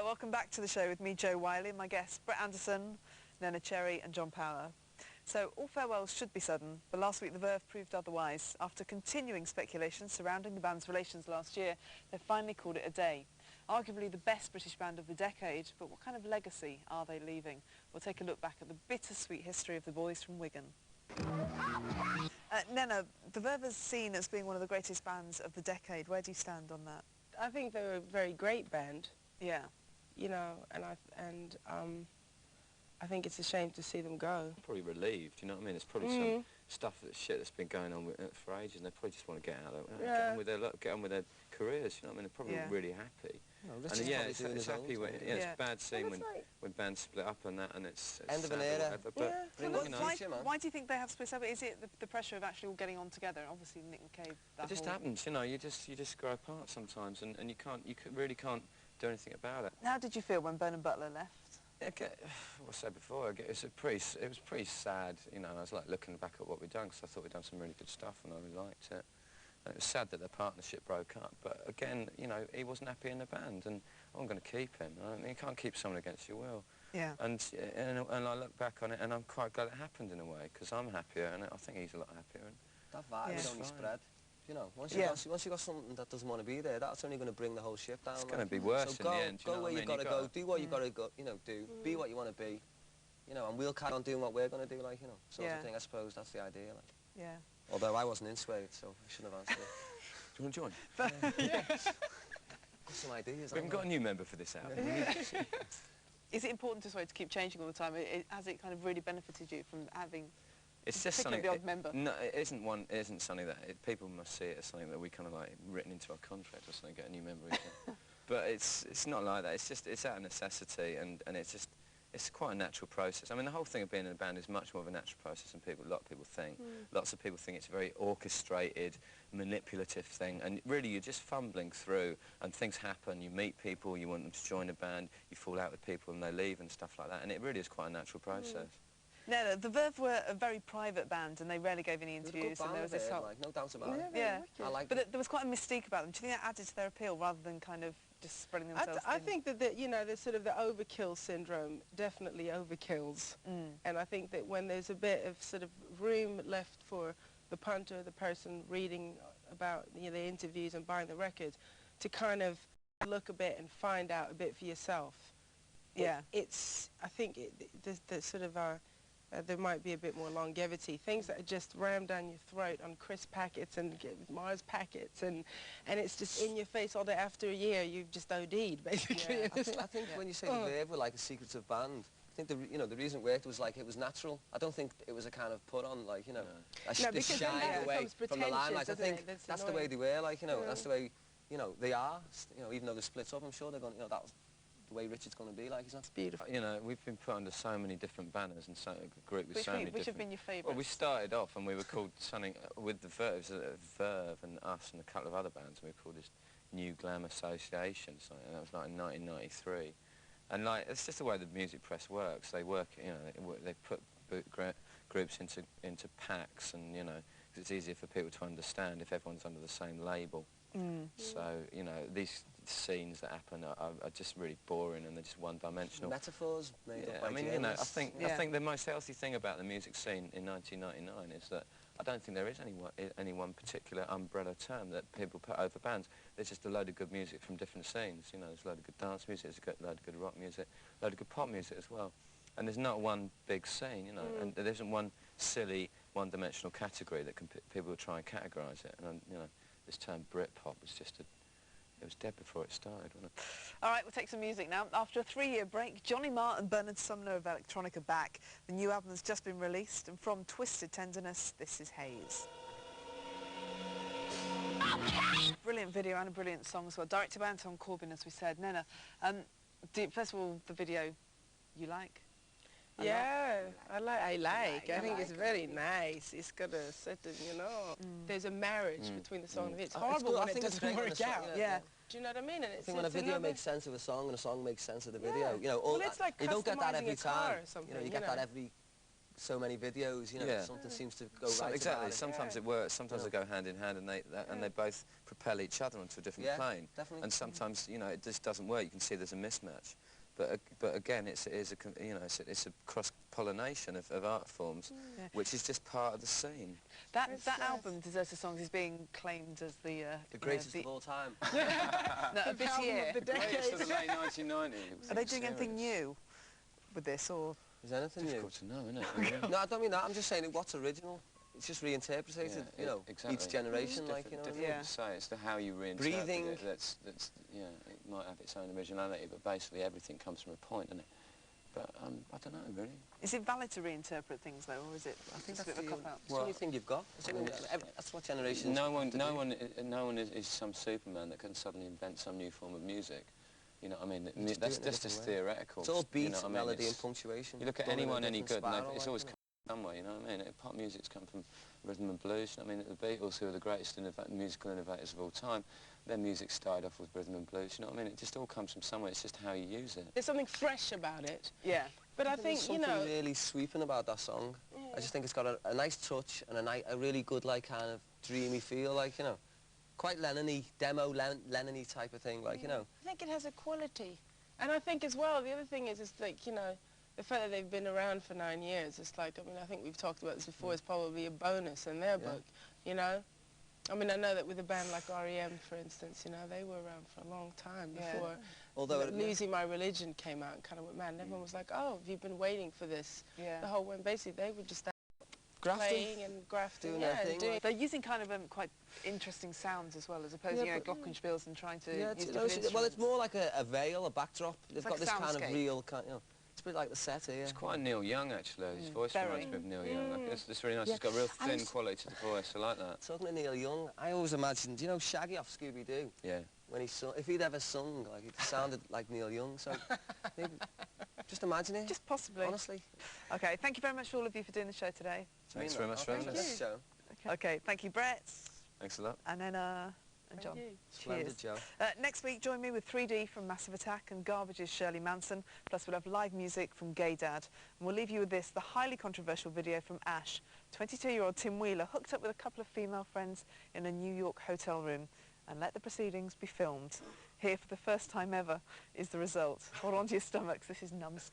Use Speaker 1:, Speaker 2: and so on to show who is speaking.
Speaker 1: there, welcome back to the show with me, Jo Whiley, and my guests, Brett Anderson, Neneh Cherry and John Power. So, all farewells should be sudden, but last week the Verve proved otherwise. After continuing speculation surrounding the band's relations last year, they finally called it a day. Arguably the best British band of the decade, but what kind of legacy are they leaving? We'll take a look back at the bittersweet history of the boys from Wigan. Neneh, the Verve is seen as being one of the greatest bands of the decade. Where do you stand on that?
Speaker 2: I think they're a very great band.
Speaker 1: Yeah.
Speaker 2: You know, and I think it's a shame to see them go.
Speaker 3: Probably relieved, you know what I mean? It's probably some shit that's been going on for ages, and they probably just want to get out of it, get on with their careers, you know what I mean? They're probably really happy.
Speaker 4: No,
Speaker 3: and yeah, it's happy when, it's a bad scene when bands split up and that, and it's
Speaker 4: end of an era.
Speaker 1: Why do you think they have split up? Is it the pressure of actually all getting on together? Obviously, Nick and Cave.
Speaker 3: It just happens, you know. You just grow apart sometimes, and you really can't do anything about it.
Speaker 1: How did you feel when Bernard Butler left?
Speaker 3: What I said before, it was pretty sad, you know. I was like looking back at what we'd done, because I thought we'd done some really good stuff, and I really liked it. And it was sad that the partnership broke up, but again, you know, he wasn't happy in the band, and I'm going to keep him. I mean, you can't keep someone against your will.
Speaker 1: Yeah.
Speaker 3: And I look back on it, and I'm quite glad it happened in a way, because I'm happier, and I think he's a lot happier. And
Speaker 4: that vibe only spread. You know, once you got something that doesn't want to be there, that's only going to bring the whole ship down.
Speaker 3: It's going to be worse in the end.
Speaker 4: Go where you've got to go. Do what you've got to go. You know, be what you want to be. You know, and we'll carry on doing what we're going to do. Like, you know, sort of thing. I suppose that's the idea. Like.
Speaker 1: Yeah.
Speaker 4: Although I wasn't in Suede, so I shouldn't have answered it.
Speaker 3: Do you want to join?
Speaker 4: Yeah. Got some ideas.
Speaker 3: We haven't got a new member for this album.
Speaker 1: Is it important to keep changing all the time? Has it kind of really benefited you from having?
Speaker 3: It's just something.
Speaker 1: The odd member.
Speaker 3: No, it isn't one. It isn't something that people must see it as something that we kind of like written into our contract or something. Get a new member again. But it's not like that. It's out of necessity, and it's quite a natural process. I mean, the whole thing of being in a band is much more of a natural process than a lot of people think. Lots of people think it's a very orchestrated, manipulative thing, and really you're just fumbling through, and things happen. You meet people, you want them to join a band, you fall out with people and they leave and stuff like that, and it really is quite a natural process.
Speaker 1: No, the Verve were a very private band, and they rarely gave any interviews.
Speaker 4: And
Speaker 1: there was this whole,
Speaker 4: like, no doubt about it.
Speaker 1: Yeah,
Speaker 4: I like.
Speaker 1: But there was quite a mystique about them. Do you think that added to their appeal rather than kind of just spreading themselves?
Speaker 2: I think that you know, the sort of the overkill syndrome definitely overkills, and I think that when there's a bit of sort of room left for the punter, the person reading about the interviews and buying the records, to kind of look a bit and find out a bit for yourself.
Speaker 1: Yeah,
Speaker 2: I think the sort of there might be a bit more longevity. Things that are just rammed down your throat on crisp packets and Mars packets, and it's just in your face all day. After a year, you've just OD'd, basically.
Speaker 4: Yeah, I think when you say the Verve were like a secretive band, I think the reason it worked was like it was natural. I don't think it was a kind of put on, like, you know, a shine away from the limelight. I think that's the way they were, like, you know, that's the way, you know, they are. You know, even though they're split up, I'm sure they're going, you know, that's the way Richard's going to be like, isn't it?
Speaker 2: It's beautiful.
Speaker 3: You know, we've been put under so many different banners and so a group with so many different...
Speaker 1: Which have been your favourites?
Speaker 3: Well, we started off and we were called something with the Verve and us and a couple of other bands, and we were called this New Glam Association, and that was like in 1993. And like, it's just the way the music press works. They work, you know, they put groups into packs, and, you know, 'cause it's easier for people to understand if everyone's under the same label. So, you know, these scenes that happen are just really boring, and they're just one-dimensional.
Speaker 4: Metaphors made up by
Speaker 3: I mean, you know, I think the most healthy thing about the music scene in 1999 is that I don't think there is any one particular umbrella term that people put over bands. There's just a load of good music from different scenes. You know, there's a load of good dance music, there's a load of good rock music, a load of good pop music as well. And there's not one big scene, you know, and there isn't one silly, one-dimensional category that people will try and categorise it. And, you know, this term Britpop was just it was dead before it started, wasn't it?
Speaker 1: All right, we'll take some music now. After a 3-year break, Johnny Marr and Bernard Sumner of Electronic are back. The new album has just been released, and from Twisted Tenderness, this is Haze. Brilliant video and a brilliant song as well. Directed by Anton Corbijn, as we said. Neneh, first of all, the video you like?
Speaker 2: Yeah, I think it's very nice. It's got a certain, you know, there's a marriage between the song and the video. It's horrible when it doesn't work out.
Speaker 1: Yeah.
Speaker 2: Do you know what I mean? And
Speaker 4: I think when a video makes sense of a song and a song makes sense of the video, you know,
Speaker 2: well, it's like
Speaker 4: you don't get that every
Speaker 2: customizing a car
Speaker 4: time.
Speaker 2: or something,
Speaker 4: You know, you get that every so many videos, you know, something seems to go right
Speaker 3: Exactly.
Speaker 4: about it.
Speaker 3: Sometimes it works. Sometimes they go hand in hand, and they both propel each other onto a different plane.
Speaker 4: Definitely.
Speaker 3: And sometimes, you know, it just doesn't work. You can see there's a mismatch. But again, it's a cross-pollination of art forms, which is just part of the scene.
Speaker 1: That album, Deserter Songs, is being claimed as the
Speaker 4: greatest of all time.
Speaker 1: No, of this year.
Speaker 2: The
Speaker 3: Greatest of the late 1990s.
Speaker 1: Are they doing anything new with this, or?
Speaker 4: Is anything new?
Speaker 3: Difficult to know, isn't it?
Speaker 4: No, I don't mean that. I'm just saying what's original. It's just reinterpreted, you know, each generation, like, you know.
Speaker 3: Difficult to say. It's how you reinterpret
Speaker 4: Breathing.
Speaker 3: it. That's yeah. It might have its own originality, but basically everything comes from a point, doesn't it? But I don't know really.
Speaker 1: Is it valid to reinterpret things though, or is it? I think that's a bit of a cop-out.
Speaker 4: It's the only thing you've got. That's what generations.
Speaker 3: No one is some Superman that can suddenly invent some new form of music. You know what I mean? That's just theoretical.
Speaker 4: It's all beat,
Speaker 3: you know what I mean?
Speaker 4: melody and punctuation.
Speaker 3: You look at anyone any good, and it's always come from somewhere, you know what I mean? Pop music's come from rhythm and blues. You know what I mean? The Beatles, who are the greatest musical innovators of all time, their music started off with rhythm and blues. You know what I mean? It just all comes from somewhere. It's just how you use it.
Speaker 2: There's something fresh about it.
Speaker 1: Yeah.
Speaker 2: But I think, you know...
Speaker 4: There's something really sweeping about that song. I just think it's got a nice touch and a really good, like, kind of dreamy feel, like, you know. Quite Lennon-y, demo Lennon-y type of thing, like, you know.
Speaker 2: I think it has a quality. And I think as well, the other thing is like, you know, the fact that they've been around for 9 years, it's like, I mean, I think we've talked about this before, it's probably a bonus in their book, you know? I mean, I know that with a band like R.E.M., for instance, you know, they were around for a long time before Losing My Religion came out and kind of went mad. And everyone was like, oh, have you been waiting for this? The whole when basically they were just playing and grafting,
Speaker 4: doing their thing.
Speaker 1: They're using kind of quite interesting sounds as well, as opposed to, you know, glockenspiels and trying to use different instruments.
Speaker 4: Well, it's more like a veil, a backdrop. They've got
Speaker 1: like
Speaker 4: this kind of
Speaker 1: soundscape.
Speaker 4: real, you know, it's a bit like the set here.
Speaker 3: It's quite Neil Young, actually. His voice reminds me of Neil Young. Like, it's really nice. It's got a real thin quality to the voice. I like that.
Speaker 4: Talking to Neil Young, I always imagined, you know, Shaggy off Scooby-Doo?
Speaker 3: Yeah.
Speaker 4: When he sung, if he'd ever sung, like, it sounded like Neil Young, so maybe, just imagine it.
Speaker 1: Just possibly.
Speaker 4: Honestly.
Speaker 1: Okay, thank you very much to all of you for doing the show today.
Speaker 3: Thanks very much for having us.
Speaker 1: Okay, thank you, Brett.
Speaker 3: Thanks a lot.
Speaker 1: And Neneh and John.
Speaker 4: Splendid, Joe.
Speaker 1: Next week, join me with 3D from Massive Attack and Garbage's Shirley Manson. Plus, we'll have live music from Gay Dad. And we'll leave you with this, the highly controversial video from Ash. 22-year-old Tim Wheeler hooked up with a couple of female friends in a New York hotel room and let the proceedings be filmed. Here, for the first time ever, is the result. Hold on to your stomachs. This is numbskull.